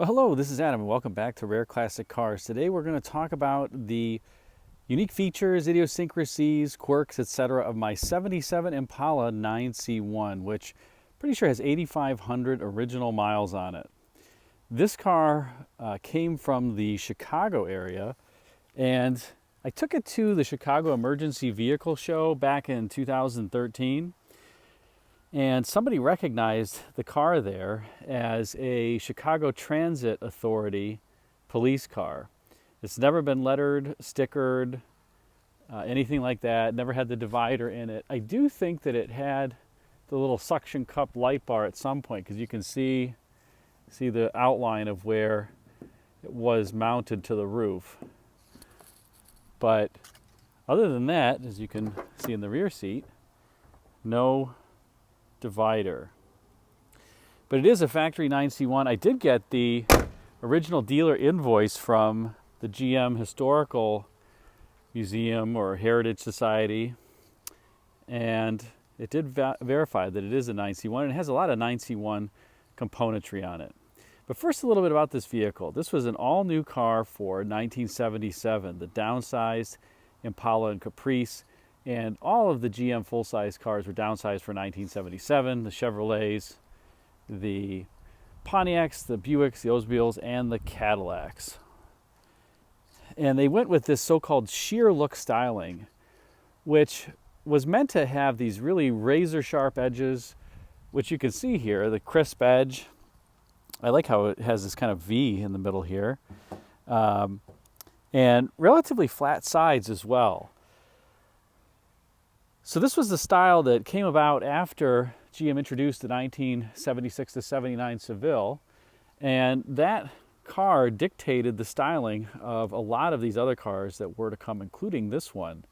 Well, hello, this is Adam, and welcome back to Rare Classic Cars. Today we're going to talk about the unique features, idiosyncrasies, quirks, etc. of my 77 Impala 9C1, which I'm pretty sure has 8,500 original miles on it. This car came from the Chicago area, and I took it to the Chicago Emergency Vehicle Show back in 2013. And somebody recognized the car there as a Chicago Transit Authority police car. It's never been lettered, stickered, anything like that. Never had the divider in it. I do think that it had the little suction cup light bar at some point, because you can see the outline of where it was mounted to the roof. But other than that, as you can see in the rear seat, no divider. But it is a factory 9C1. I did get the original dealer invoice from the GM Historical Museum or Heritage Society, and it did verify that it is a 9C1, and it has a lot of 9C1 componentry on it. But first, a little bit about this vehicle. This was an all-new car for 1977, the downsized Impala and Caprice. And all of the GM full-size cars were downsized for 1977, the Chevrolets, the Pontiacs, the Buicks, the Oldsmobiles, and the Cadillacs. And they went with this so-called sheer look styling, which was meant to have these really razor-sharp edges, which you can see here, the crisp edge. I like how it has this kind of V in the middle here. And relatively flat sides as well. So this was the style that came about after GM introduced the 1976 to 79 Seville, and that car dictated the styling of a lot of these other cars that were to come, including this one.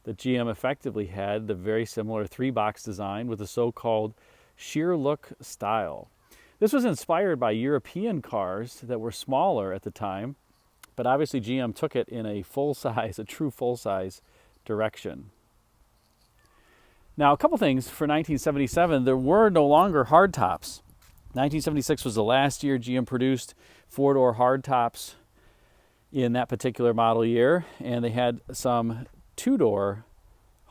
The GM effectively had the very similar three-box design with the so-called sheer look style. This was inspired by European cars that were smaller at the time, but obviously GM took it in a full-size, a true full-size direction. Now, a couple things for 1977, there were no longer hardtops. 1976 was the last year GM produced four-door hardtops in that particular model year, and they had some two-door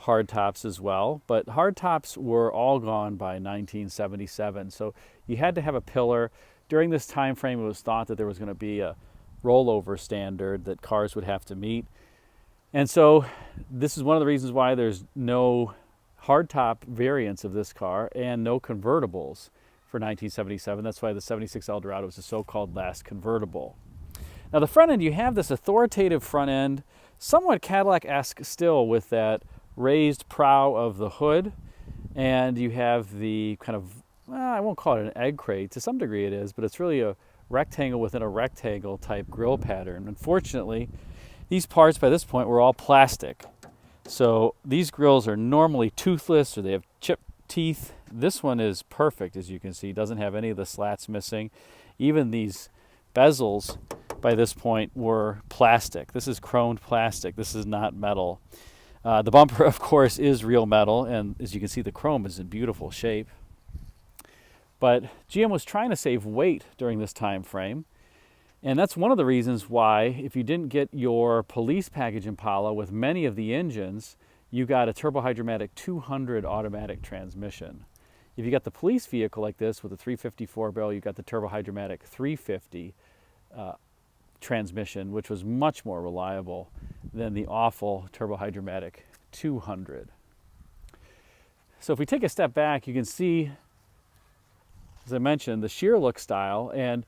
hardtops as well, but hardtops were all gone by 1977, so you had to have a pillar. During this time frame, it was thought that there was going to be a rollover standard that cars would have to meet, and so this is one of the reasons why there's no hardtop variants of this car and no convertibles for 1977. That's why the 76 Eldorado was the so-called last convertible. Now the front end, you have this authoritative front end, somewhat Cadillac-esque still, with that raised prow of the hood, and you have the kind of, I won't call it an egg crate, to some degree it is, but it's really a rectangle within a rectangle type grille pattern. Unfortunately, these parts by this point were all plastic. So these grills are normally toothless, or they have chipped teeth. This one is perfect, as you can see. It doesn't have any of the slats missing. Even these bezels by this point were plastic. This is chromed plastic. This is not metal. The bumper, of course, is real metal, and as you can see, the chrome is in beautiful shape. But GM was trying to save weight during this time frame. And that's one of the reasons why, if you didn't get your police package Impala with many of the engines, you got a turbohydromatic 200 automatic transmission. If you got the police vehicle like this with a 354 barrel, you got the turbohydromatic 350 transmission, which was much more reliable than the awful turbohydromatic 200. So if we take a step back, you can see, as I mentioned, the sheer look style. And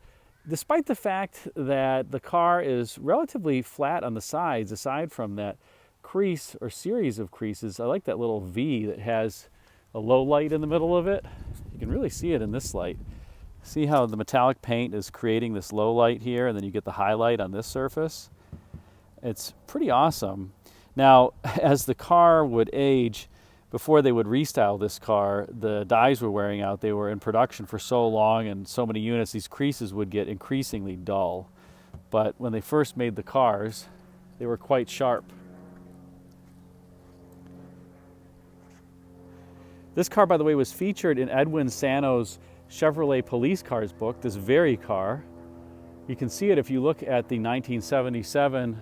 despite the fact that the car is relatively flat on the sides, aside from that crease or series of creases, I like that little V that has a low light in the middle of it. You can really see it in this light. See how the metallic paint is creating this low light here, and then you get the highlight on this surface? It's pretty awesome. Now, as the car would age, before they would restyle this car, the dies were wearing out. They were in production for so long and so many units, these creases would get increasingly dull. But when they first made the cars, they were quite sharp. This car, by the way, was featured in Edwin Sano's Chevrolet Police Cars book, this very car. You can see it if you look at the 1977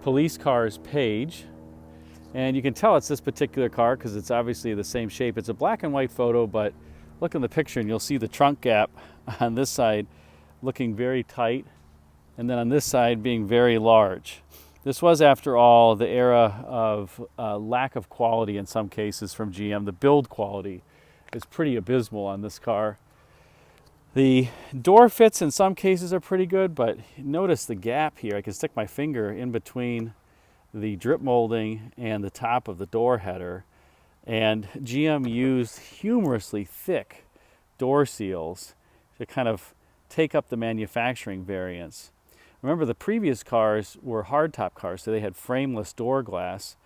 police cars page. And you can tell it's this particular car because it's obviously the same shape. It's a black and white photo, but look in the picture and you'll see the trunk gap on this side looking very tight, and then on this side being very large. This was, after all, the era of lack of quality in some cases from GM. The build quality is pretty abysmal on this car. The door fits in some cases are pretty good, but notice the gap here. I can stick my finger in between the drip molding and the top of the door header, and GM used humorously thick door seals to kind of take up the manufacturing variance. Remember, the previous cars were hardtop cars, so they had frameless door glass,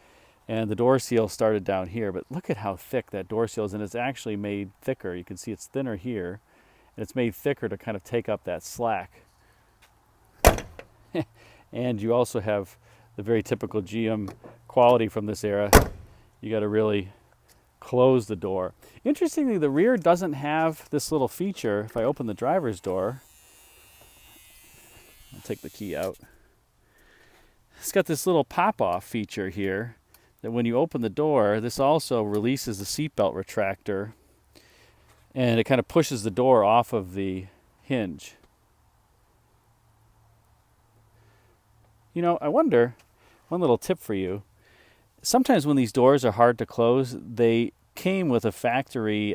and the door seal started down here, but look at how thick that door seal is, and it's actually made thicker. You can see it's thinner here, and it's made thicker to kind of take up that slack. And you also have the very typical GM quality from this era. You got to really close the door. Interestingly, the rear doesn't have this little feature. If I open the driver's door, I'll take the key out. It's got this little pop-off feature here that when you open the door, this also releases the seatbelt retractor, and it kind of pushes the door off of the hinge. You know, I wonder, one little tip for you, sometimes when these doors are hard to close, they came with a factory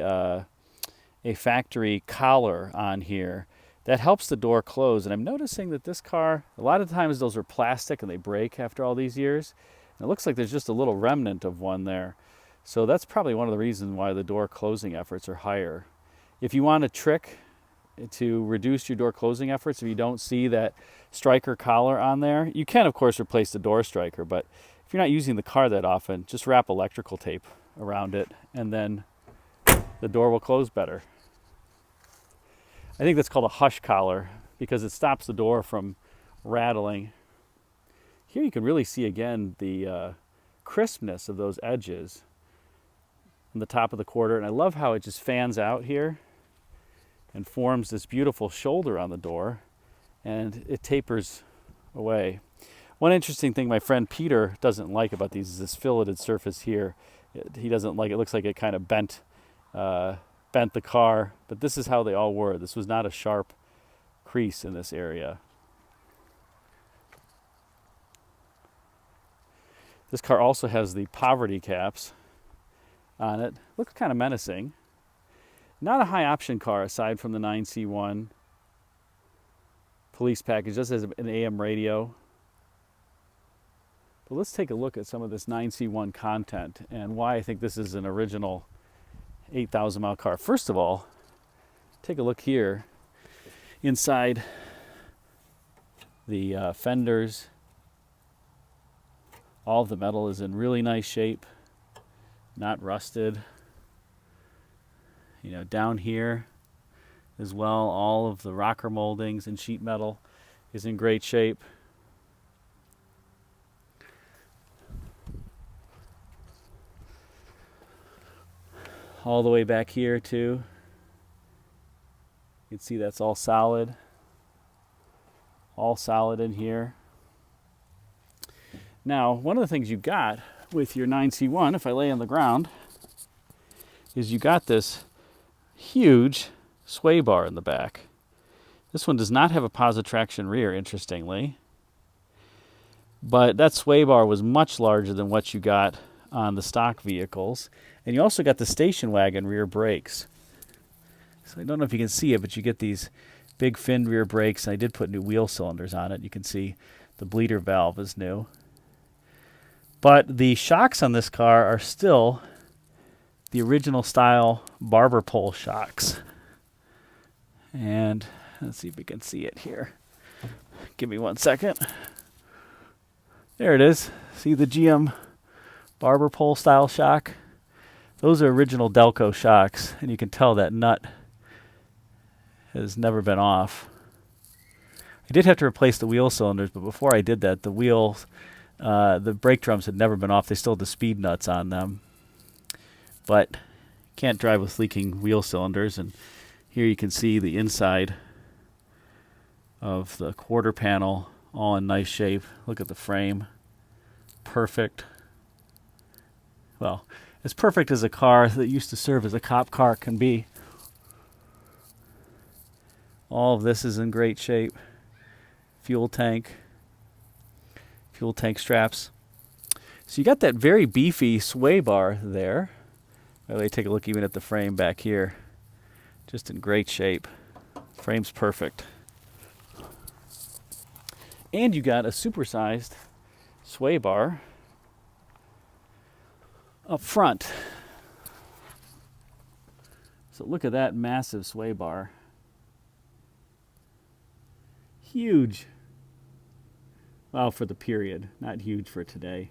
collar on here that helps the door close. And I'm noticing that this car, a lot of times those are plastic and they break after all these years. And it looks like there's just a little remnant of one there. So that's probably one of the reasons why the door closing efforts are higher. If you want a trick to reduce your door closing efforts, if you don't see that striker collar on there, you can of course replace the door striker, but if you're not using the car that often, just wrap electrical tape around it and then the door will close better. I think that's called a hush collar because it stops the door from rattling. Here you can really see again the crispness of those edges on the top of the quarter, and I love how it just fans out here and forms this beautiful shoulder on the door, and it tapers away. One interesting thing my friend Peter doesn't like about these is this filleted surface here. He doesn't like it. It looks like it kind of bent the car, but this is how they all were. This was not a sharp crease in this area. This car also has the poverty caps on it. Looks kind of menacing. Not a high option car aside from the 9C1 police package. Just has an AM radio. But let's take a look at some of this 9C1 content and why I think this is an original 8,000 mile car. First of all, take a look here inside the fenders. All of the metal is in really nice shape, not rusted. You know, down here as well, all of the rocker moldings and sheet metal is in great shape. All the way back here too. You can see that's all solid. All solid in here. Now, one of the things you got with your 9C1, if I lay on the ground, is you got this huge sway bar in the back. This one does not have a positive traction rear, interestingly. But that sway bar was much larger than what you got on the stock vehicles. And you also got the station wagon rear brakes. So I don't know if you can see it, but you get these big finned rear brakes. I did put new wheel cylinders on it. You can see the bleeder valve is new. But the shocks on this car are still the original style barber pole shocks. And let's see if we can see it here. Give me 1 second. There it is. See the GM barber pole style shock? Those are original Delco shocks, and you can tell that nut has never been off. I did have to replace the wheel cylinders, but before I did that, the brake drums had never been off. They still had the speed nuts on them. But can't drive with leaking wheel cylinders, and here you can see the inside of the quarter panel, all in nice shape. Look at the frame. Perfect. Well, as perfect as a car that used to serve as a cop car can be. All of this is in great shape. Fuel tank straps. So you got that very beefy sway bar there. By the way, take a look even at the frame back here. Just in great shape. Frame's perfect. And you got a supersized sway bar up front. So look at that massive sway bar. Huge. Well, for the period, not huge for today.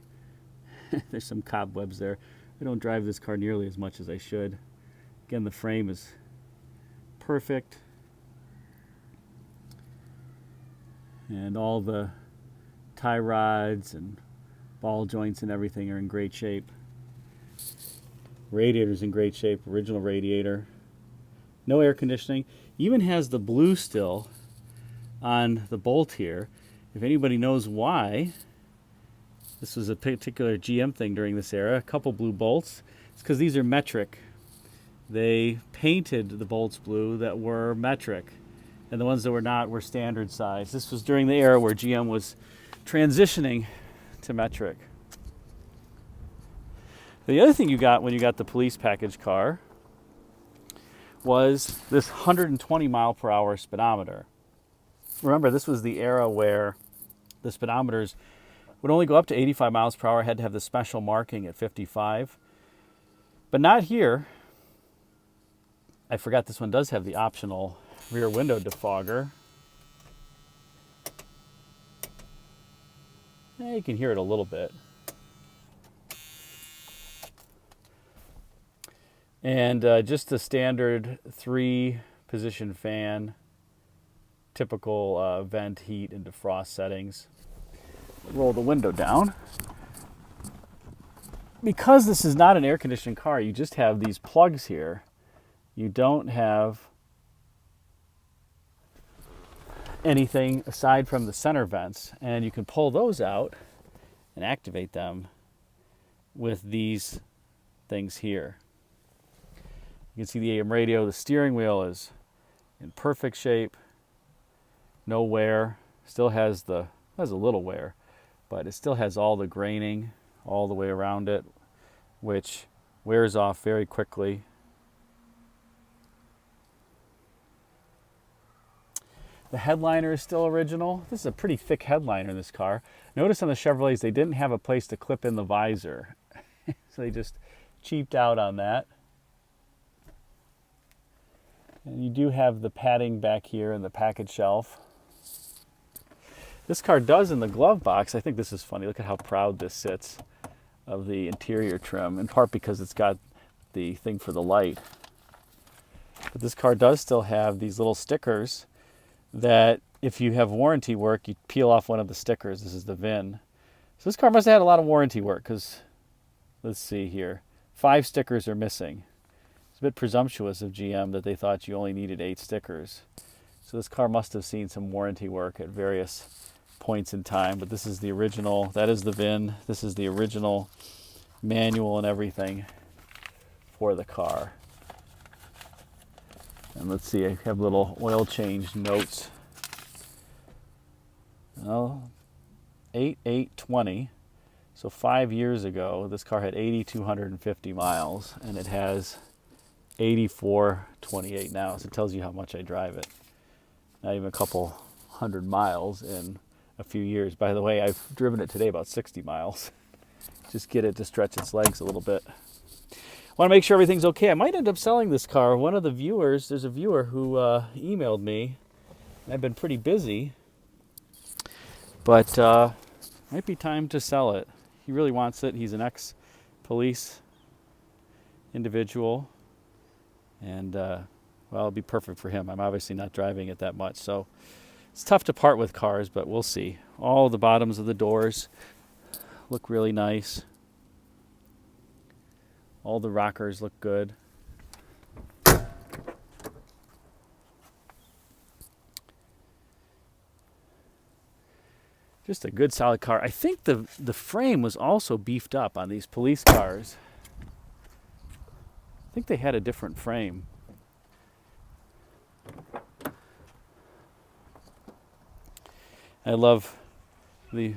There's some cobwebs there. I don't drive this car nearly as much as I should. Again, the frame is perfect. And all the tie rods and ball joints and everything are in great shape. Radiator's in great shape, original radiator. No air conditioning. Even has the blue still on the bolt here. If anybody knows why, this was a particular GM thing during this era, a couple blue bolts. It's because these are metric. They painted the bolts blue that were metric, and the ones that were not were standard size. This was during the era where GM was transitioning to metric. The other thing you got when you got the police package car was this 120 mile per hour speedometer. Remember, this was the era where the speedometers would only go up to 85 miles per hour, had to have the special marking at 55. But not here. I forgot this one does have the optional rear window defogger. You can hear it a little bit. And just a standard 3-position fan, typical vent, heat, and defrost settings. Roll the window down. Because this is not an air conditioning car, you just have these plugs here. You don't have anything aside from the center vents, and you can pull those out and activate them with these things here. You can see the AM radio. The steering wheel is in perfect shape, no wear. Still has a little wear, but it still has all the graining all the way around it, which wears off very quickly. The headliner is still original. This is a pretty thick headliner in this car. Notice on the Chevrolets they didn't have a place to clip in the visor. So they just cheaped out on that. And you do have the padding back here in the package shelf. This car does in the glove box. I think this is funny. Look at how proud this sits of the interior trim, in part because it's got the thing for the light. But this car does still have these little stickers that if you have warranty work, you peel off one of the stickers. This is the VIN. So this car must have had a lot of warranty work because, let's see here, 5 stickers are missing. It's a bit presumptuous of GM that they thought you only needed 8 stickers. So this car must have seen some warranty work at various points in time, but this is the original. That is the VIN. This is the original manual and everything for the car. And let's see, I have little oil change notes. Well, 8/8/20. So 5 years ago, this car had 8,250 miles, and it has 8428 now. So it tells you how much I drive it. Not even a couple hundred miles in a few years. By the way, I've driven it today about 60 miles. Just get it to stretch its legs a little bit. Want to make sure everything's okay. I might end up selling this car. One of the viewers, there's a viewer who emailed me. I've been pretty busy, but might be time to sell it. He really wants it. He's an ex-police individual, and well, it'll be perfect for him. I'm obviously not driving it that much, so it's tough to part with cars, but we'll see. All the bottoms of the doors look really nice. All the rockers look good. Just a good solid car. I think the frame was also beefed up on these police cars. I think they had a different frame. I love the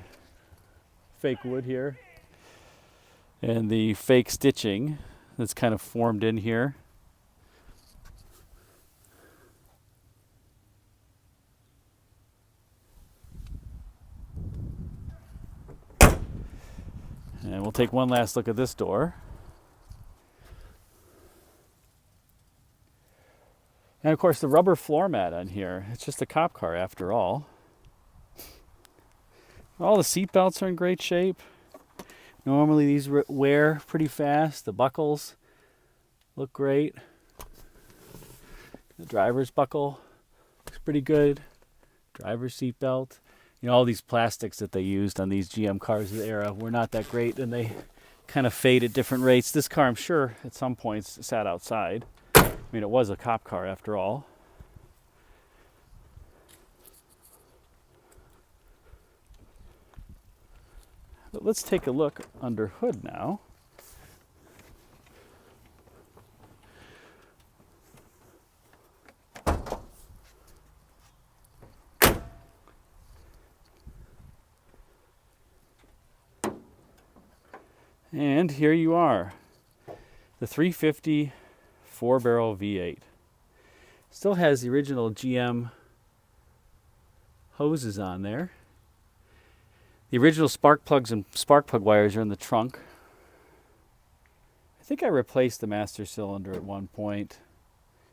fake wood here and the fake stitching that's kind of formed in here. And we'll take one last look at this door. And of course the rubber floor mat on here, it's just a cop car after all. All the seat belts are in great shape. Normally these wear pretty fast. The buckles look great. The driver's buckle looks pretty good. Driver's seat belt. You know, all these plastics that they used on these GM cars of the era were not that great, and they kind of fade at different rates. This car, I'm sure, at some points sat outside. I mean, it was a cop car after all. But let's take a look under hood now. And here you are, the 350 4-barrel V8. Still has the original GM hoses on there. The original spark plugs and spark plug wires are in the trunk. I think I replaced the master cylinder at one point,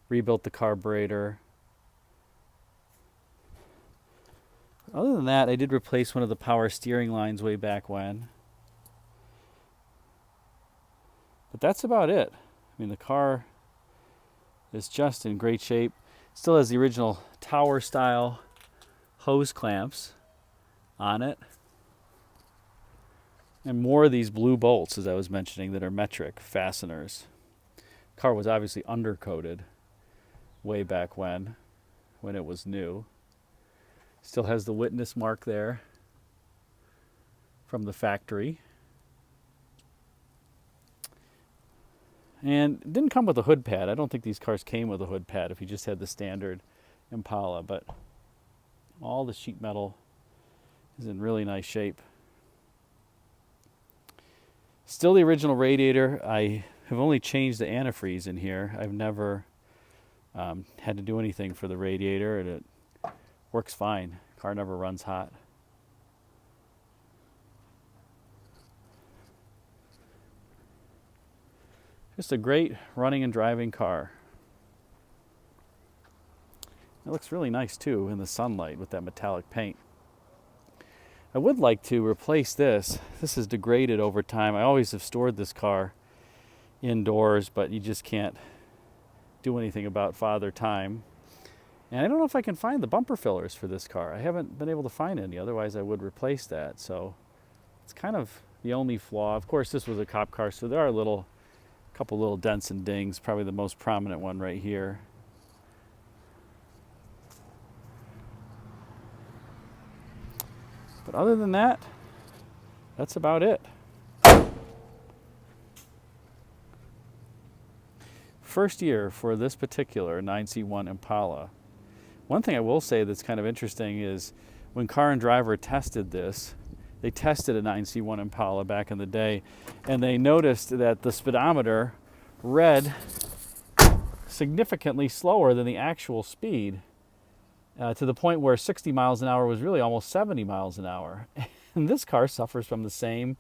rebuilt the carburetor. Other than that, I did replace one of the power steering lines way back when. But that's about it. I mean, the car is just in great shape. Still has the original tower style hose clamps on it. And more of these blue bolts, as I was mentioning, that are metric fasteners. The car was obviously undercoated way back when it was new. Still has the witness mark there from the factory. And it didn't come with a hood pad. I don't think these cars came with a hood pad if you just had the standard Impala, but all the sheet metal is in really nice shape. Still the original radiator. I have only changed the antifreeze in here. I've never had to do anything for the radiator, and it works fine. Car never runs hot. Just a great running and driving car. It looks really nice too in the sunlight with that metallic paint. I would like to replace this. This is degraded over time. I always have stored this car indoors, but you just can't do anything about Father Time. And I don't know if I can find the bumper fillers for this car. I haven't been able to find any, otherwise I would replace that. So it's kind of the only flaw. Of course, this was a cop car, so there are couple little dents and dings, probably the most prominent one right here. But other than that, that's about it. First year for this particular 9C1 Impala. One thing I will say that's kind of interesting is when Car and Driver tested this, they tested a 9C1 Impala back in the day, and they noticed that the speedometer read significantly slower than the actual speed, to the point where 60 miles an hour was really almost 70 miles an hour. And this car suffers from the same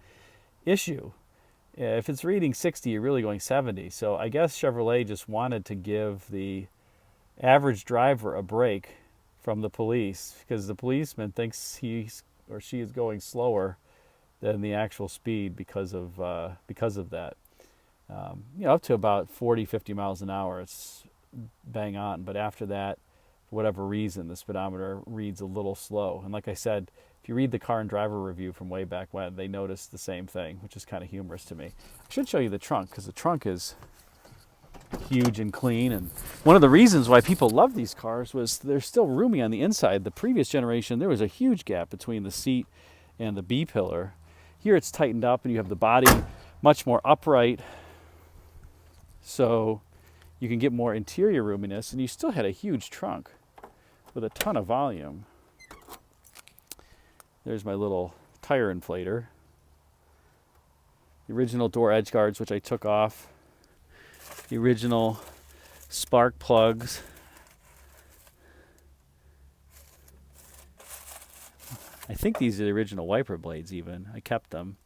issue. If it's reading 60, you're really going 70. So I guess Chevrolet just wanted to give the average driver a break from the police, because the policeman thinks he or she is going slower than the actual speed because of that. Up to about 40, 50 miles an hour, it's bang on. But after that, for whatever reason, the speedometer reads a little slow. And like I said, if you read the Car and Driver review from way back when, they noticed the same thing, which is kind of humorous to me. I should show you the trunk, because the trunk is huge and clean. And one of the reasons why people love these cars was they're still roomy on the inside. The previous generation, there was a huge gap between the seat and the B-pillar. Here it's tightened up and you have the body much more upright, so you can get more interior roominess, and you still had a huge trunk with a ton of volume. There's my little tire inflator. The original door edge guards, which I took off. The original spark plugs. I think these are the original wiper blades even. I kept them.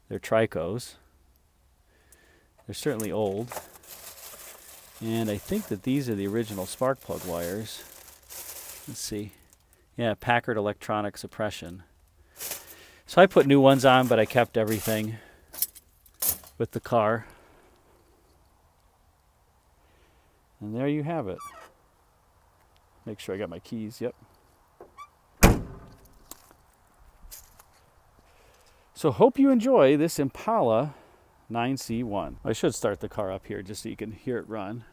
They're Tricos. They're certainly old. And I think that these are the original spark plug wires. Let's see. Yeah, Packard electronic suppression. So I put new ones on, but I kept everything with the car. And there you have it. Make sure I got my keys. Yep. So hope you enjoy this Impala 9C1. I should start the car up here just so you can hear it run.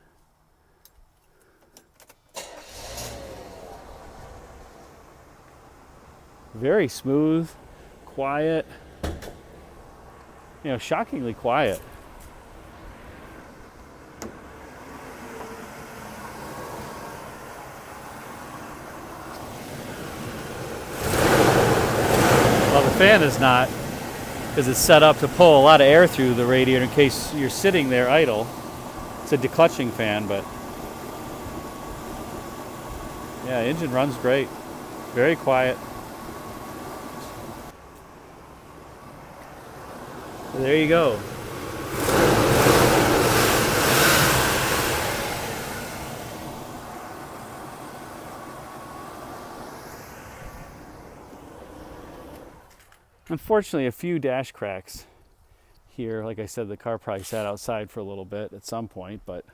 Very smooth, quiet, you know, shockingly quiet. Well, the fan is not, because it's set up to pull a lot of air through the radiator in case you're sitting there idle. It's a declutching fan, but yeah, engine runs great. Very quiet. So there you go. Unfortunately, a few dash cracks here. Like I said, the car probably sat outside for a little bit at some point, but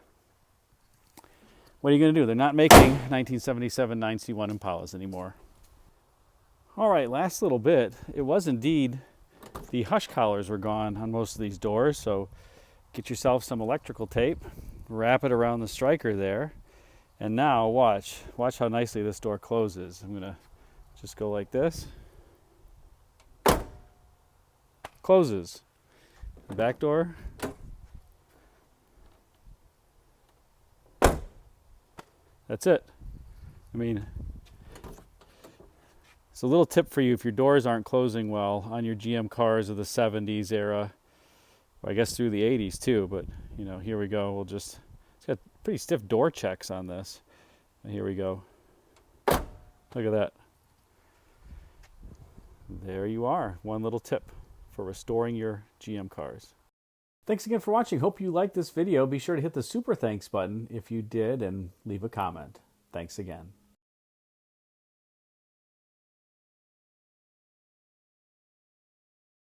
what are you going to do? They're not making 1977 9C1 Impalas anymore. All right, last little bit. It was indeed, the hush collars were gone on most of these doors, so get yourself some electrical tape, wrap it around the striker there, and now watch how nicely this door closes. I'm going to just go like this. Closes. The back door. That's it. I mean, it's a little tip for you if your doors aren't closing well on your GM cars of the 70s era, or I guess through the 80s too, but you know, here we go. It's got pretty stiff door checks on this. And here we go. Look at that. There you are. One little tip for restoring your GM cars. Thanks again for watching. Hope you liked this video. Be sure to hit the super thanks button if you did and leave a comment. Thanks again.